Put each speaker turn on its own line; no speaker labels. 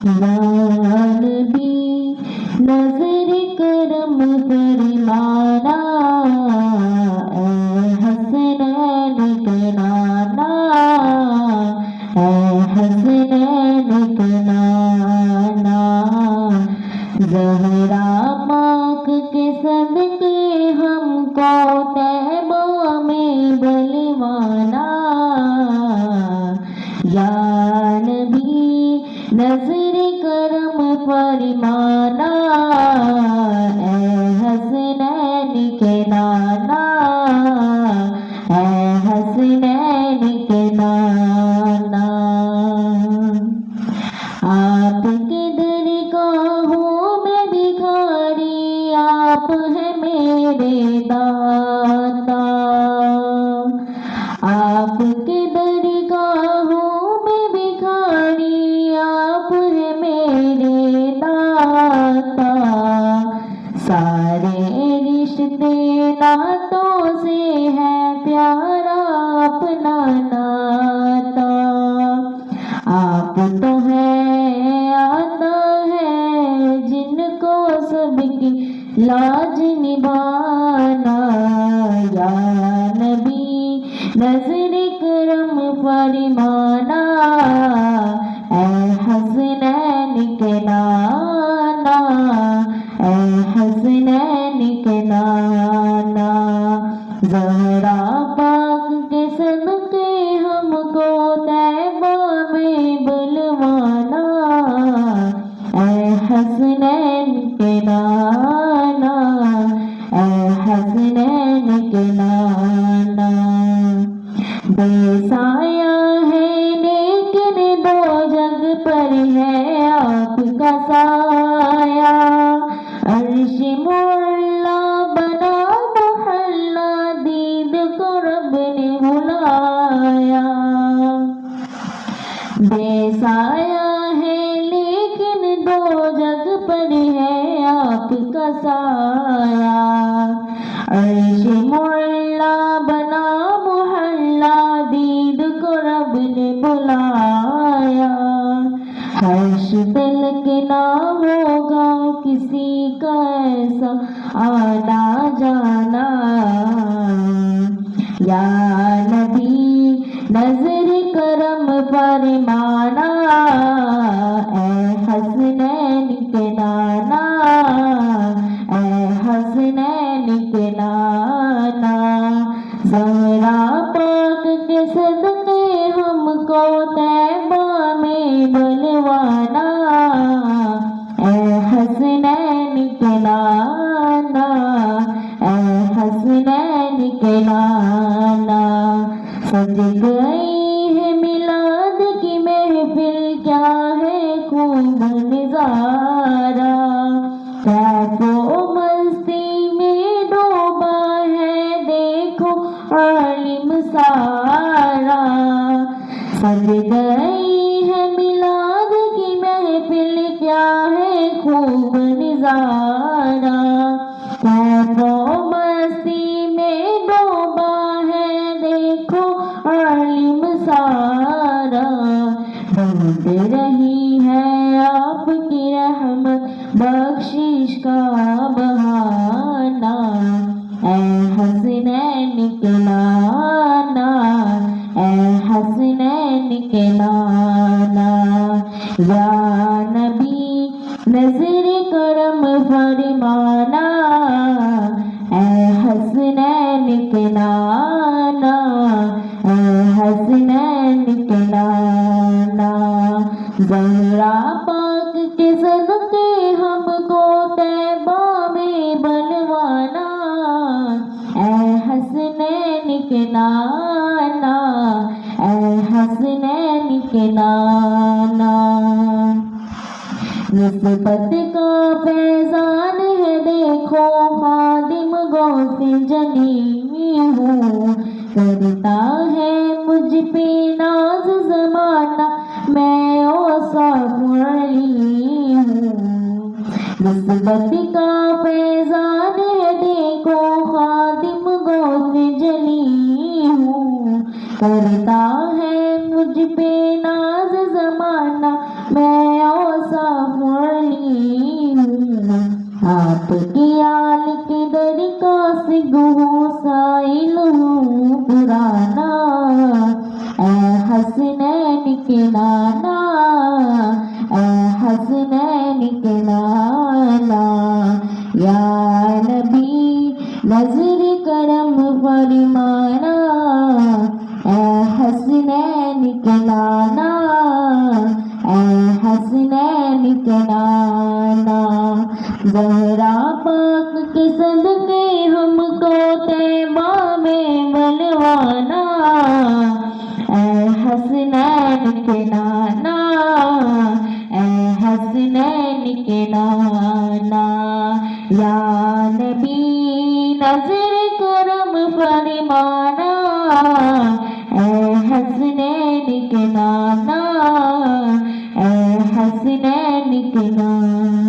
या नबी नजर करम फरमाना, ऐ हसनैन के नाना, ऐ हसनैन के नाना। ज़हरा पाक के सदके हमको तैबा में बलवाना, या नबी नजर करम फरमाना, ऐ हसनैन के नाना, ऐ हसनैन के नाना। आपके दरगाहों में भिखारी, आप है मेरे दाता। आपके दरगाहों में भिखारी, आप है मेरे दाता। सारे रिश्ते नातों से है प्यारा अपना नाता। आप तो है आता है जिनको सबकी लाज निभाना, या नबी नजर करम फरमाना, ऐ हसनैन के नाना, ऐ हसनैन के नाना। ज़हरा पाक के सदके हमको तैबा में बुलवाना, ऐ हसनैन के नाना, ऐ हसनैन के नाना। बेसाया है लेकिन दो जग पर है आपका साया, अर्श मोहल्ला बना मोहल्ला, दीद को रब ने बुलाया। बेसाया है लेकिन दो जग पर है आपका साया, अर्श मोहल्ला बना मोहल्ला, दीद को रब ने बुलाया। हर्ष तलक ना होगा किसी का ऐसा आना जाना, या नबी नजर करम फरमाना, ऐ हसनैन के नाना, ऐ हसनैन के नाना। ज़हरा पाक के सदके हमको तैबा में बुलवाना, ऐ हसनैन के नाना, ऐ हसनैन के नाना। सज गई है मिलाद की महफिल, क्या है खूब नजारा, कैफो मस्ती में डूबा है देखो आलिम सारा। सज गई है मिलाद की महफिल, क्या है खूब नजारा, कैफो मस्ती में डूबा है देखो आलिम सारा। ढूंढ रही है आपकी रहमत बख्शिश का बहाना, ऐ हसनैन के नाना, ऐ हसनैन के नाना। या नबी नजर करम फरमाना, ऐ हसनैन के नाना, ऐ हसनैन के नाना। ज़हरा पाक के सदके हमको तैबा में बुलवाना, ऐ हसनैन के नाना, ऐ हसनैन के नाना। निस्बत का फैजान है देखो खादिम गौसे जनी हूँ, करता है मुझ पे नाज ज़माना, मैं औसाफ अली हूँ। निस्बत का फैजान है देखो खादिम गौसे जली हूँ, करता है मुझ पे नाज ज़माना, मैं औसाफ निकला।